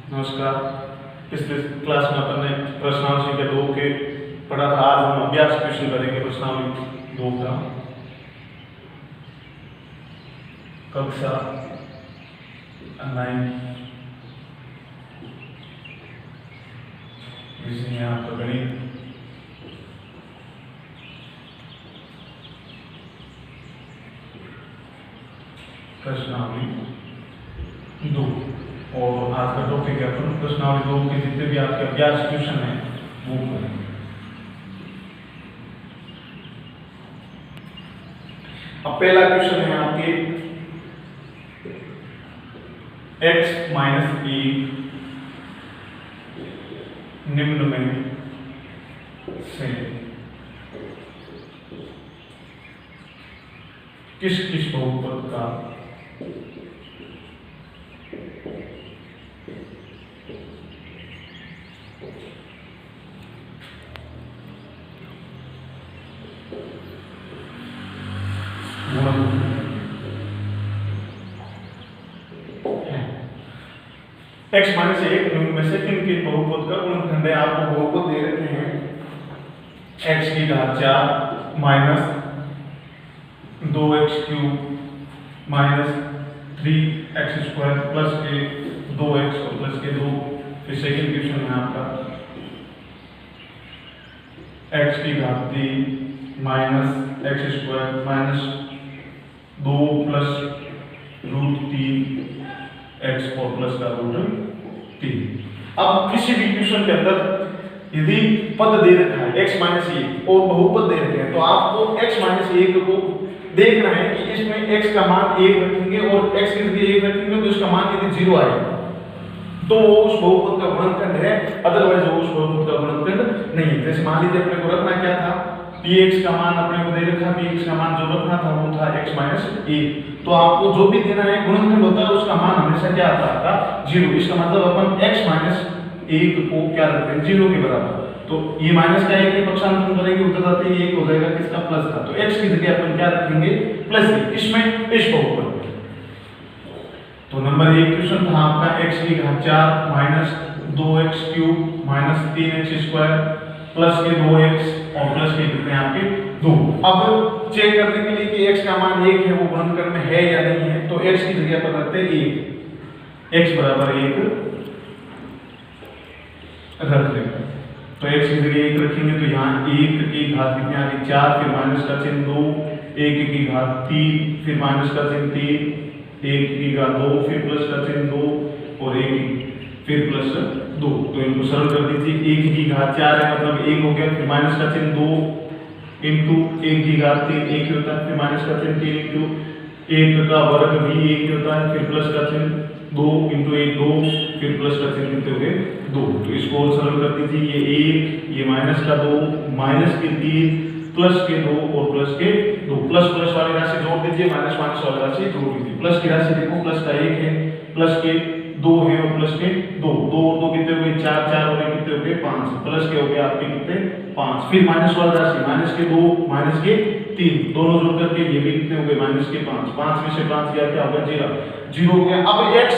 नमस्कार। पिछले क्लास में अपन ने प्रश्नावली संख्या 2 के पढ़ा था। आज हम अभ्यास क्वेश्चन करेंगे प्रश्नावली 2 का। कक्षा 9 विषय है आपका गणित। प्रश्नावली 2 और आज का टॉपिक है अपन प्रश्नावली 2 के जितने भी आपके अभ्यास क्वेश्चन हैं वो करेंगे। अब पहला क्वेश्चन है आपके x माइनस e निम्न में से किस किस बहुपद का x माइनस 1 में से किन किन बहुपद का गुणनखंड है। आपको बहुपद दे रखे हैं x की घात 4 minus 2x cube minus 3x square plus के 2x और प्लस के 2। फिर सेकंड क्वेश्चन है आपका x की घात 3 minus x square minus 2 plus √3 x और प्लस का √3। अब किसी भी क्वेश्चन के अंदर यदि पद दे रखा है x माइनस 1 और बहुपद दे रखे हैं तो आपको x माइनस 1 को देखना है कि इसमें x का मान 1 रखेंगे और x की जगह 1 रखेंगे तो इसका मान यदि 0 आएगा तो वो उस बहुपद का गुणनखंड है, अदरवाइज वो उस बहुपद का गुणनखंड नहीं है। जैसे मान लीजिए अपने को रखना क्या था, px का मान अपने को दे रखा, px का मान जो रखना था वो था x माइनस 1। तो आपको जो भी देना है गुणनखंड होता है उसका मान हमेशा क्या आता है 0। इसका मतलब अपन x माइनस 1 को क्या रखते हैं 0 के बराबर। तो ये माइनस का 1 के पक्षांतर करेंगे उधर जाते ही 1 हो जाएगा किसका प्लस का। तो x की जगह अपन क्या रखेंगे प्लस 1 इसमें इस बहुपद। तो नंबर 1 क्वेश्चन था आपका x की घात 4 minus 2x cube minus 3x square plus के 2x और प्लस के कितने आपके 2। अब चेक करने के लिए कि x का मान 1 है वो गुणनखंड में है या नहीं है तो x की जगह पर रखते हैं 1, x बराबर 1 रख लेंगे। तो x की जगह 1 रखेंगे तो यहाँ 1 की घात कितनी आ गई 4, फिर माइनस का चिन्ह 2, 1 की घात 3, फिर माइनस का चिन्ह 3, 1 की घात 2, फिर प्लस का चिन्ह 2 और 1 फिर प्लस 2। तो इनको सरल कर दीजिए। 1 की घात 4 है मतलब 1 हो गया, फिर माइनस का चिन्ह 2 इंटू 1 की घात 3 1 होता है, फिर माइनस का चिन्ह 3 इंटू 1 का वर्ग भी 1 होता है, फिर प्लस का चिन्ह 2 इंटू 1 2, फिर प्लस का चिन्ह कितने हो गए 2। तो इसको और सरल कर दीजिए। ये 1 ये माइनस का 2 माइनस के 3 प्लस के 2 और प्लस के 2। प्लस प्लस वाली राशि जोड़ दीजिए, माइनस माइनस वाली राशि जोड़ दीजिए। प्लस की राशि देखो प्लस का 1 है, प्लस के 2 है और प्लस के 2 2 और 2 कितने हो गए 4 4 और कितने हो गए 5, प्लस के हो गए आपके कितने 5। फिर माइनस वाली राशि माइनस के 2 माइनस के 3 दोनों जोड़ करके ये भी कितने हो गए माइनस के 5, 5 में से 5 गया क्या होगा 0 हो गया। अब x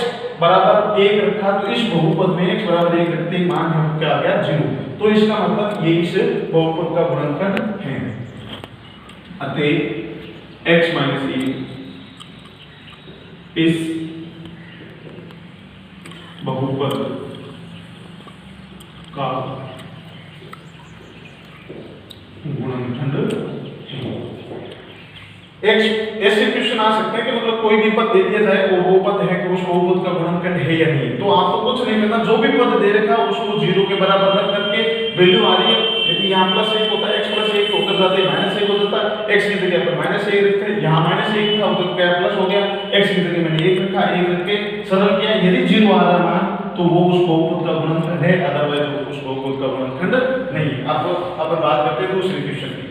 बराबर 1 रखा तो इस बहुपद में x बराबर 1 रखते ही मान है क्या आ गया 0। तो इसका मतलब ये इस बहुपद का गुणनखंड है। अतः x माइनस 1 इस बहुपद का गुणनखंड है। ऐसे क्वेश्चन आ सकते हैं कि मतलब कोई भी पद दे दिया जाए और वो पद है कि उस बहुपद का गुणनखंड है या नहीं। तो आपको कुछ नहीं करना, जो भी पद दे रखा उसको 0 के बराबर रख करके वैल्यू आ रही है। यदि यहाँ प्लस 1 होता है x प्लस 1 तो उधर जाते माइनस 1 हो जाता है, x की जगह पर माइनस 1 रखते हैं, यहाँ माइनस 1 था उधर क्या प्लस हो गया, x की जगह मैंने 1 रखा, 1 रख के सरल किया। यदि 0 आ रहा मान तो वो उस बहुपद का गुणनखंड है, अदरवाइज वो उस बहुपद का गुणनखंड नहीं। अब अपन बात करते हैं दूसरे क्वेश्चन की।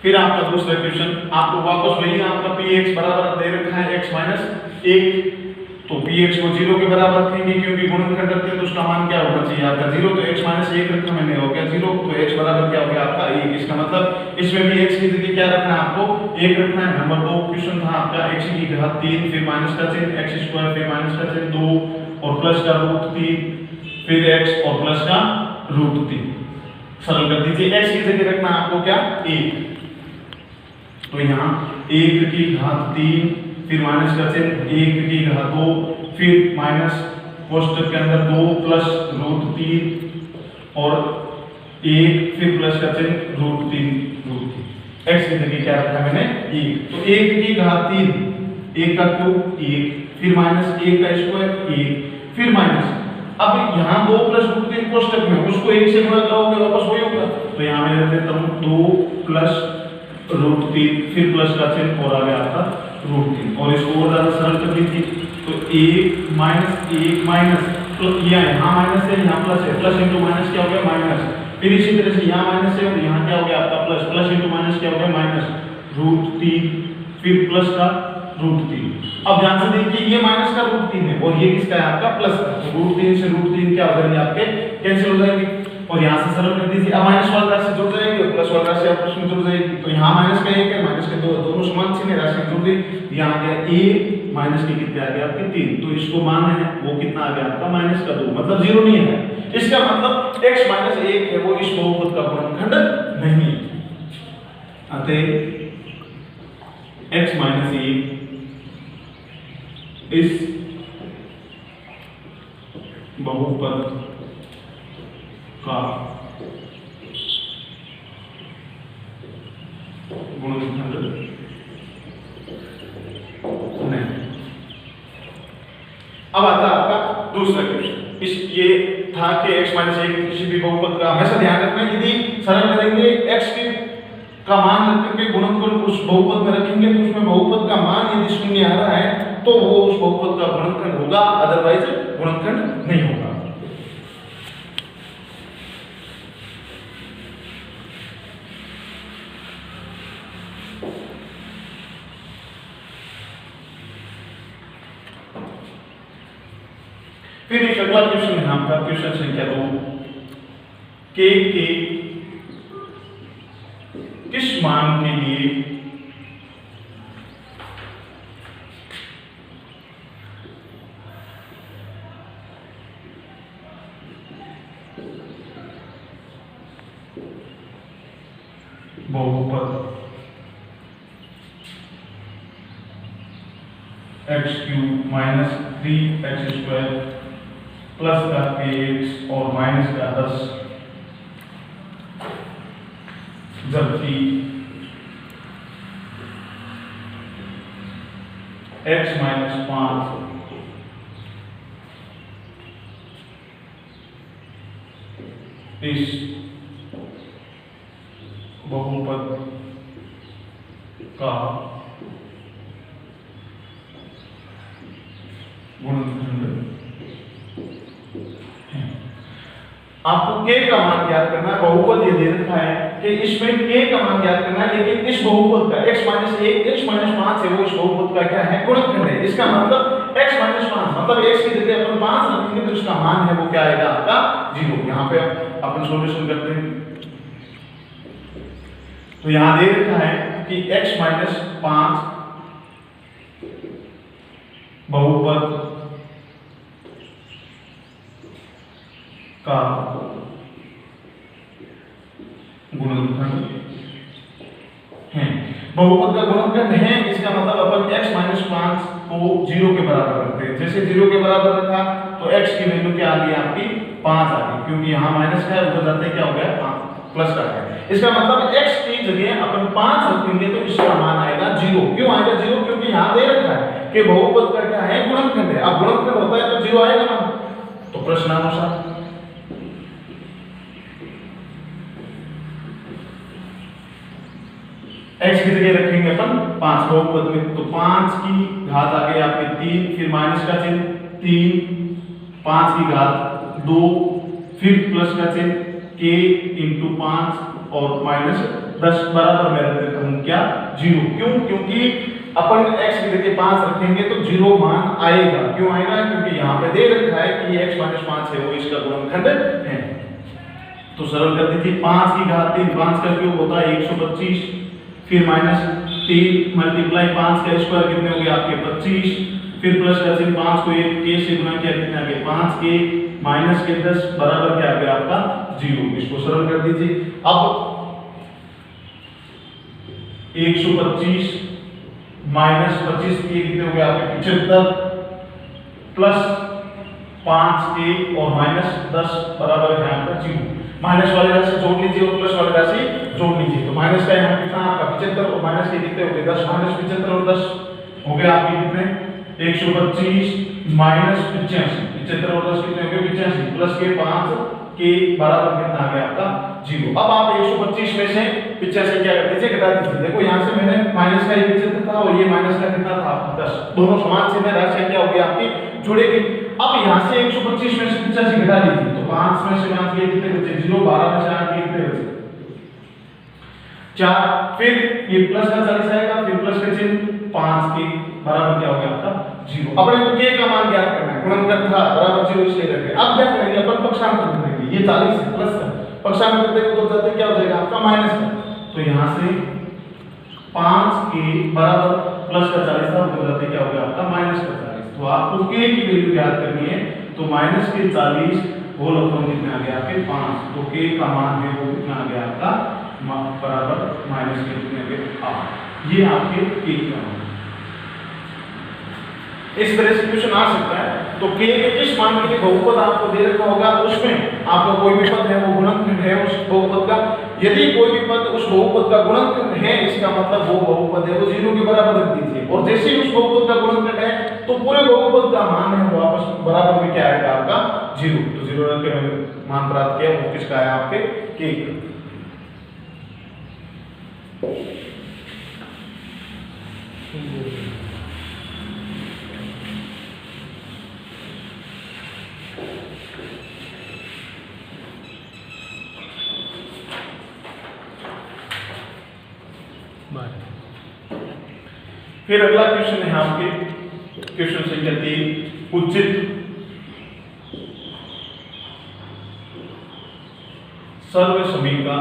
फिर आपका दूसरा क्वेश्चन आपको वापस वही आपका px बराबर दे रखा है x माइनस 1 तो px को 0 के बराबर रखेंगे क्योंकि गुणनखंड करते हैं तो उसका मान क्या होना चाहिए आपका 0, तो x माइनस 1 रखा मैंने, हो गया 0, तो x बराबर क्या हो गया आपका 1। इसका मतलब इसमें भी x की जगह क्या रखना है आपको 1 रखना है। नंबर 2 क्वेश्चन था आपका x की घात 3 फिर माइनस का चिन्ह x स्क्वायर फिर माइनस का चिन्ह 2 और प्लस का रूट 3 फिर x और प्लस का रूट 3। सरल कर दीजिए, x की जगह रखना है आपको क्या 1, तो यहाँ 1 की घात 3 फिर माइनस का चिन्ह 1 की घात 2 फिर माइनस कोष्ठक के अंदर 2 प्लस रूट 3 और 1 फिर प्लस का चिन्ह रूट 3 x की जगह क्या रखा मैंने 1, तो 1 की घात 3 1 का क्यूब 1 फिर माइनस 1 का स्क्वायर 1 फिर माइनस, अब यहाँ 2 प्लस रूट 3 कोष्ठक में उसको 1 से गुणा करोगे वापस वही होगा, तो यहाँ मैं रख देता हूँ 2 प्लस रूट 3 फिर प्लस का चिन्ह और आ गया आपका रूट 3 और इसको और ज्यादा सरल कर दीजिए, तो 1 माइनस तो यहाँ माइनस है यहाँ प्लस है, प्लस इंटू माइनस क्या हो गया माइनस, फिर इसी तरह से यहाँ माइनस है और यहाँ क्या हो गया आपका प्लस, प्लस इंटू माइनस क्या हो गया माइनस रूट 3 फिर प्लस का रूट 3। अब ध्यान से देखिए ये माइनस का रूट 3 है और ये किसका है आपका प्लस का, तो रूट 3 से रूट 3 क्या हो जाएंगे आपके कैंसिल हो जाएंगे और यहाँ से सरल कर दीजिए। अब माइनस वाली राशि जुड़ जाएगी और प्लस वाली राशि आपस में जुड़ जाएगी, तो यहाँ माइनस का 1 है माइनस के दोनों समान चिन्ह राशि जुड़ गई, यहाँ आ गया a माइनस के कितने आ गए आपके 3, तो इसको मान है वो कितना आ गया आपका माइनस का 2, मतलब 0 नहीं है। इसका मतलब x माइनस 1 है वो इस बहुपद का गुणनखंड नहीं है, अतः x माइनस 1 इस बहुपद का गुणनखंड नहीं। अब आता है आपका दूसरा क्वेश्चन, इस ये था कि x माइनस 1 किसी भी बहुपद का हमेशा ध्यान रखना, यदि सरल करेंगे x के का मान रख करके गुणनखंड उस बहुपद में रखेंगे तो उसमें बहुपद का मान यदि शून्य आ रहा है तो वो उस बहुपद का गुणनखंड होगा, अदरवाइज गुणनखंड नहीं होगा। फिर एक अगला क्वेश्चन है आपका क्वेश्चन संख्या 2, k के किस मान के लिए बहुपद x cube minus 3x square plus का kx और माइनस का 10 जबकि x माइनस 5 इस बहुपद का गुणनखंड है। आपको k का मान ज्ञात करना है, बहुपद ये दे रखा है कि इसमें k का मान ज्ञात करना है, लेकिन इस बहुपद का x माइनस 1 x माइनस 5 है वो इस बहुपद का क्या है गुणनखंड है। इसका मतलब x माइनस 5 मतलब x की जगह अपन 5 रखेंगे तो इसका मान है वो क्या आएगा आपका 0। यहाँ पे अपन सॉल्यूशन करते हैं, तो यहाँ दे रखा है कि x माइनस 5 बहुपद का गुणनखंड है। बहुपद का गुणनखंड है इसका मतलब अपन x माइनस 5 को 0 के बराबर रखते हैं, जैसे 0 के बराबर रखा तो x की वैल्यू क्या आ गई आपकी 5 आ गई, क्योंकि यहाँ माइनस का है उधर जाते क्या हो गया 5 प्लस का है। इसका मतलब x की जगह अपन 5 रखेंगे तो इसका मान आएगा 0। क्यों आएगा 0? क्योंकि यहाँ दे रखा है कि बहुपद का क्या है गुणनखंड है। अब गुणनखंड होता है तो 0 आएगा ना, तो प्रश्नानुसार x की जगह रखेंगे अपन 5 बहुपद में, तो 5 की घात आ गई आपके 3 फिर माइनस का चिन्ह 3 5 की घात 2 फिर प्लस का चिन्ह k इंटू 5 और माइनस 10 बराबर में रख देता हूँ क्या 0। क्यों? क्योंकि अपन x की जगह 5 रखेंगे तो 0 मान आएगा। क्यों आएगा? क्योंकि यहाँ पे दे रखा है कि ये x - 5 है वो इसका गुणनखंड है। तो सरल कर दीजिए 5 की घात 3, 5 का क्यूब होता है 125, फिर -3 मल्टीप्लाई 5 का स्क्वायर कितने हो गए आपके 25, फिर प्लस का चिन्ह 5 को 1 के से गुणा किया कितने आ गए 5 के माइनस के 10 बराबर क्या आ गया आपका 0। इसको सरल कर दीजिए। अब 125 माइनस 25 के कितने हो गए आपके 75 प्लस 5 के और माइनस 10 बराबर है आपका 0। माइनस वाली राशि जोड़ लीजिए और प्लस वाली राशि जोड़ लीजिए। तो माइनस का यहाँ कितना आपका 75 और माइनस के कितने हो गए 10, माइनस 75 और 10 हो गए आपके कितने 125 माइनस 85, 75 और 10 कितने हो गए 85 प्लस के 5 के बराबर कितना आ गया आपका 0। अब आप 125 में से 85 क्या कर दीजिए घटा दीजिए। देखो यहाँ से मैंने माइनस का 75 था और ये माइनस का कितना था 10, दोनों समान चिन्ह राशि क्या होगी आपकी जुड़ेगी। अब यहाँ से 125 में से 85 घटा दीजिए तो 5 में से 5 के कितने बचे 0, 12 में से 8 के कितने बचे 4, फिर ये प्लस का 40 आएगा, फिर प्लस का चिन्ह 5 के बराबर क्या हो गया आपका 0। अपने को k का मान ज्ञात करना है, गुणनखंड था बराबर 0 इसलिए रखे। अब क्या करेंगे अपन पक्षांतर करेंगे। ये 40 है प्लस का पक्षांतर करते तो जाते क्या हो जाएगा आपका माइनस का। तो यहाँ से 5 के बराबर प्लस का 40 था हो जाते क्या हो गया आपका माइनस का 40। तो आपको k की वैल्यू ज्ञात करनी है तो माइनस के 40 होल अपॉन कितना आ गया आपके 5। तो k का मान है वो कितना आ गया आपका बराबर माइनस के कितने आ गए 8। ये आपके k का मान। इस तरह से क्वेश्चन आ सकता है। तो k के किस मान के लिए बहुपद आपको दे रखा होगा उसमें आपका कोई भी पद है वो गुणनखंड है उस बहुपद का। यदि कोई भी पद उस बहुपद का गुणनखंड है इसका मतलब वो बहुपद है वो 0 के बराबर रख दीजिए। और जैसे ही उस बहुपद का गुणनखंड है तो पूरे बहुपद का मान है वो आपस में बराबर में क्या आएगा आपका 0। तो 0 रख के मैंने मान प्राप्त किया वो किसका है आपके k का। फिर अगला क्वेश्चन है आपके क्वेश्चन संख्या 3, उचित सर्वसमीका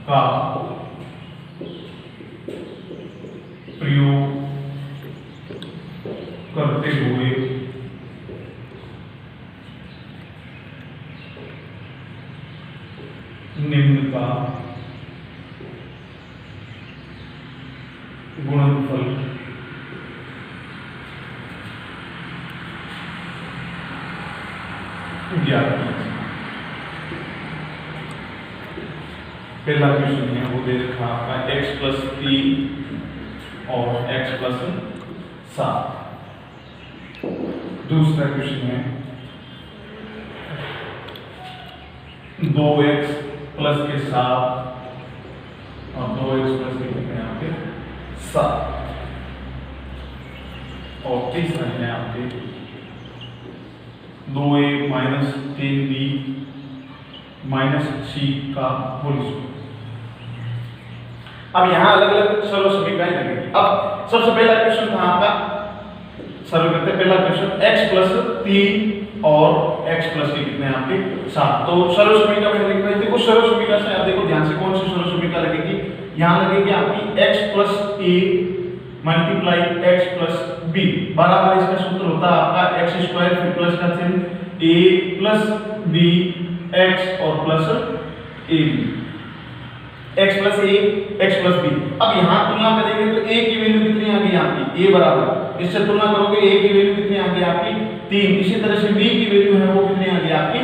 का प्रयोग करते हुए निम्न का गुणनफल ज्ञात कीजिए। पहला क्वेश्चन है वो दे रखा आपका x + 3 और x + 7। दूसरा क्वेश्चन है 2x प्लस के 7 और 2x प्लस के कितने आपके 7। और तीसरा है आपके 2a - 3b - c का होल स्क्वायर। अब यहाँ अलग अलग सर्व समीकरण लगेंगे। अब सबसे पहला क्वेश्चन था आपका सर्व करते पहला क्वेश्चन x + 3 और x प्लस के कितने आपके 7। तो सर्व समीकरण में लिख रहे थे उस सर्व समीकरण से आप देखो ध्यान से कौन सी सर्व समीकरण लगेगी। यहाँ लगेगी आपकी x + a × x + b बराबर इसका सूत्र होता है आपका x² फिर प्लस का चिन्ह a + b x और plus ab x + a x + b। अब यहाँ तुलना करेंगे तो a की वैल्यू कितनी आ गई आपकी a बराबर, इससे तुलना करोगे a की वैल्यू कितनी आ गई आपकी 3। इसी तरह से b की वैल्यू है वो कितनी आ गई आपकी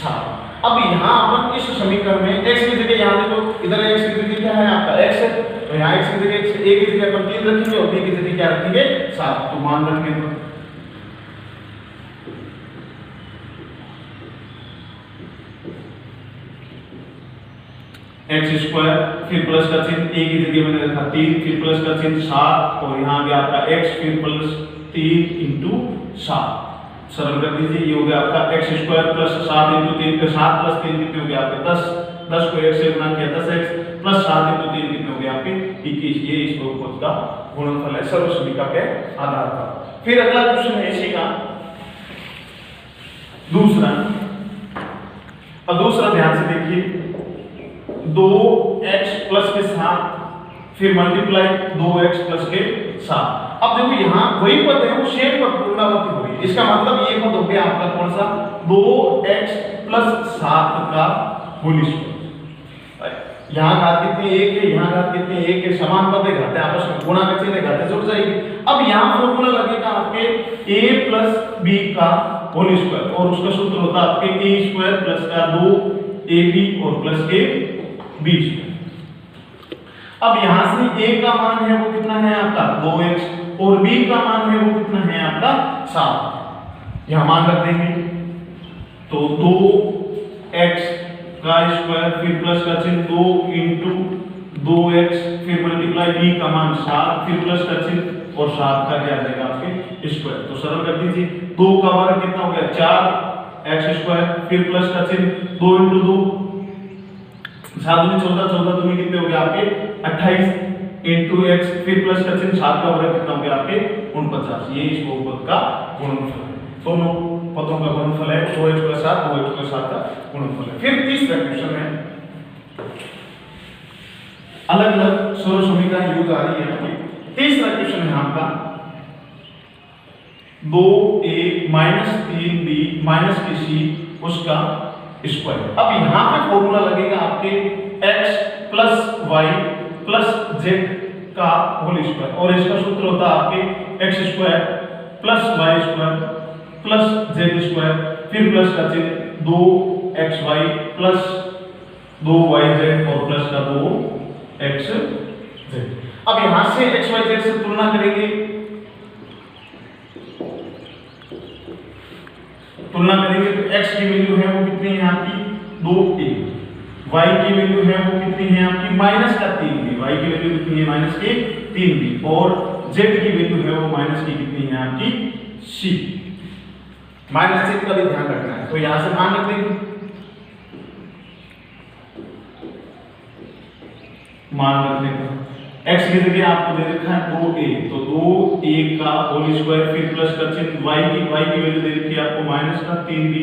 7। अब यहाँ अपन इस समीकरण में x की जगह यहाँ देखो इधर x की जगह क्या है आपका x है तो यहाँ x की जगह a की जगह अपन 3 रखेंगे और b की जगह क्या रखेंगे 7। तो मान रखेंगे तो x² फिर प्लस का चिन्ह a की जगह मैंने रखा 3 फिर प्लस का चिन्ह 7 और यहाँ आ गया आपका x फिर प्लस 3 × 7 सरल कर दीजिए, ये हो गया आपका x स्क्वायर प्लस 7 इंटू 3 पे 7 प्लस 3 कितने हो गए आपके 10, 10 को 1 से गुणा किया 10x प्लस 7 इंटू 3 कितने हो गए आपके 21। ये इस बहुपद का गुणनफल है सर्व समीकरण के आधार पर। फिर अगला क्वेश्चन है इसी का दूसरा। अब दूसरा ध्यान से देखिए, 2x प्लस के साथ फिर मल्टीप्लाई 2x प्लस के साथ। अब देखो यहाँ वही पद है, वो शेप पद पुनरावृत्ति हो रही है। इसका मतलब ये पद हो गया आपका कौन सा 2x प्लस 7 का होल स्क्वायर। यहाँ घात कितनी 1 है, यहाँ घात कितनी 1 है, समान पद है, घाते आपस में गुणा का चिन्ह घाते जुड़ जाएगी। अब यहाँ फॉर्मूला लगेगा आपके a प्लस b का होल स्क्वायर और उसका सूत्र होता है आपके a स्क्वायर प्लस का 2ab और प्लस के b स्क्वायर। अब यहाँ से a का मान है वो कितना है आपका 2x और b का मान है वो कितना है आपका 7। यहाँ मान रख देंगे तो 2x का स्क्वायर फिर प्लस का चिन्ह 2 इंटू 2x फिर मल्टीप्लाई b का मान 7 फिर प्लस का चिन्ह और 7 का क्या आ जाएगा आपके स्क्वायर। तो सरल कर दीजिए, 2 का वर्ग कितना हो गया 4x स्क्वायर फिर प्लस का चिन्ह 2 इंटू 2 7 दूनी 14 14 दूनी कितने हो गए आपके 28 इंटू x फिर प्लस का चिन्ह 7 का वर्ग कितना हो गया आपके 49। ये इस बहुपद का गुणनफल है। दोनों पदों का गुणनफल है 2x प्लस 7 2x प्लस 7 का गुणनफल है। फिर तीसरा क्वेश्चन है, अलग अलग सर्व समीकरण यूज आ रही है। तीसरा क्वेश्चन है आपका 2a minus 3b minus c उसका स्क्वायर। अब यहाँ पे फॉर्मूला लगेगा आपके x plus y plus z का होल स्क्वायर और इसका सूत्र होता है आपके x square plus y square plus z square फिर प्लस का चिन्ह 2xy प्लस 2yz और प्लस का 2xz। अब यहां से xyz से तुलना करेंगे, तो x की वैल्यू है वो कितनी है आपकी 2a, y की वैल्यू है वो कितनी है आपकी माइनस का 3b, y की वैल्यू कितनी है माइनस के 3b और z की वैल्यू है वो माइनस की कितनी है आपकी c। माइनस चिन्ह का भी ध्यान रखना है, तो यहां से मान रख देंगे, मान रखने का x की जगह आपको दे रखा है 2a, तो 2a का होल स्क्वायर फिर प्लस का चिन्ह y की वैल्यू दे रखी है आपको माइनस का 3b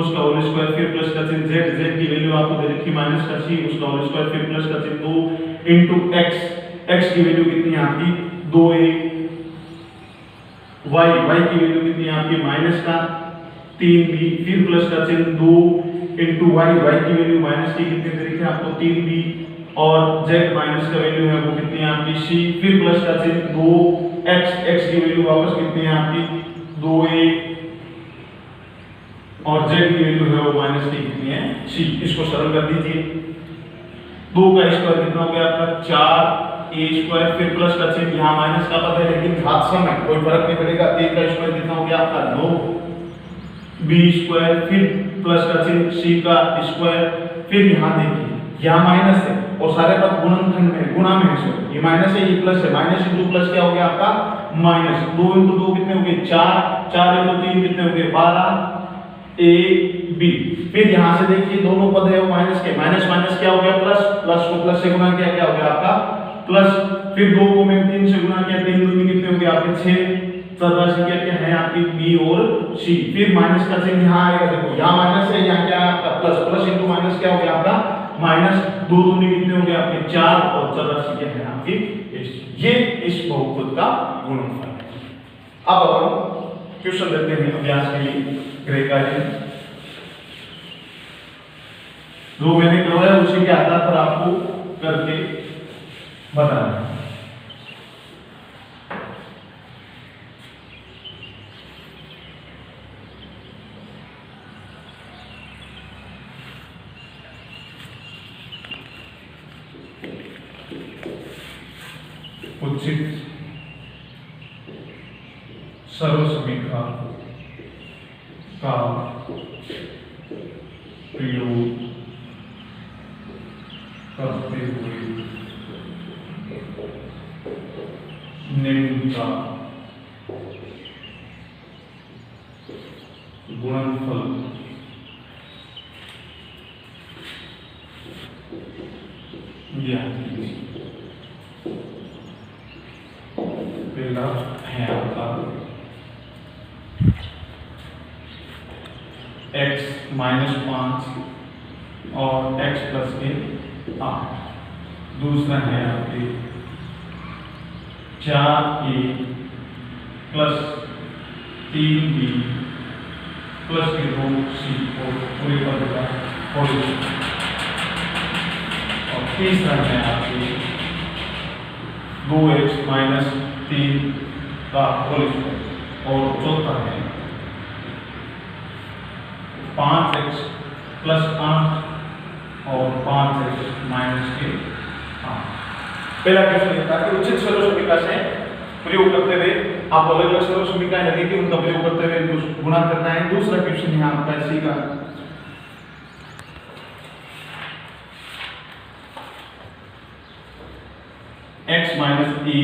उसका होल स्क्वायर फिर प्लस का चिन्ह z की वैल्यू आपको दे रखी है माइनस का c उसका होल स्क्वायर फिर प्लस का चिन्ह 2 इनटू x की वैल्यू कितनी है आपकी 2a, y की वैल्यू कितनी है आपकी माइनस का 3b फिर प्लस का चिन्ह 2 इनटू y की वैल्यू माइनस की कितनी दे रखी है आपको 3b और z माइनस का वैल्यू है वो कितनी है आपकी c फिर प्लस का चिन्ह 2x की वैल्यू वापस कितनी है आपकी 2a और z की वैल्यू है वो माइनस की कितनी है c। इसको सरल कर दीजिए, 2 का स्क्वायर कितना हो गया आपका 4a स्क्वायर फिर प्लस का चिन्ह यहाँ माइनस का पद है लेकिन घात सम है कोई फर्क नहीं पड़ेगा, 3 का स्क्वायर कितना हो गया आपका 9b स्क्वायर फिर प्लस का चिन्ह c का स्क्वायर फिर यहाँ देखिए यहाँ माइनस है और सारे पद गुणनखंड में गुणा में है, ये माइनस है ये प्लस है, माइनस इंटू प्लस क्या हो गया आपका माइनस 2 इंटू 2 कितने हो गए 4, 4 इंटू 3 कितने हो गए 12 a b। फिर यहाँ से देखिए दोनों पद है वो माइनस के, माइनस माइनस क्या हो गया प्लस, प्लस को प्लस से गुणा किया क्या हो गया आपका प्लस, फिर 2 को मैंने 3 से गुणा किया 3 दूनी कितने हो गए आपके 6, चरराशि क्या है आपकी b और c फिर माइनस का चिन्ह यहाँ आएगा, देखो यहाँ माइनस है यहाँ क्या है आपका प्लस, प्लस इंटू माइनस क्या हो गया आपका माइनस, 2 दूनी कितने हो गए आपके 4 और चरराशि क्या है आपकी ये इस बहुपद का गुणनफल है। अब हम क्वेश्चन लेते हैं अभ्यास के लिए ग्रे कार्य, जो मैंने करवाया उसी के आधार पर आपको करके बताना है। उचित सर्व समीकरण का प्रयोग करते हुए निम्न का पैराग्राफ है आपका x -5 और x + a 8। दूसरा है आपके 4a + 3b + 2c और पूरे पद का होल। और तीसरा है आपके 2x - 3 का होल स्क्वायर। और चौथा है 5x + 8 और 5x - 8। पहला क्वेश्चन ये था कि उचित सरल समीकरण से प्रयोग करते हुए आप अलग अलग सरल समीकरण लगे कि उनका प्रयोग करते हुए इनको गुणा करना है। दूसरा क्वेश्चन यहाँ आपका इसी का x - a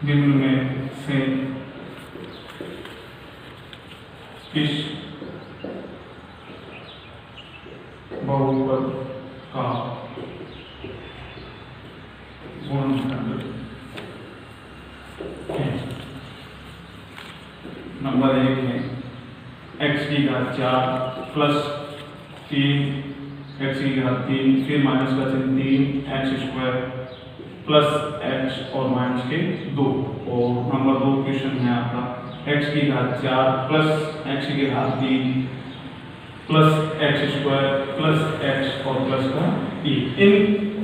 बिंदु में से इस बहुपद का गुणनखंड है। नंबर 1 है x की घात 4 + 3 x की घात 3 फिर माइनस का चिन्ह 3 x² + x और माइनस के 2। और नंबर 2 क्वेश्चन है आपका x की घात 4 + x की घात 3 + x² + x और प्लस का e। इन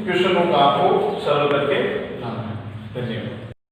क्वेश्चनों का आपको सरल करके लाना है। धन्यवाद।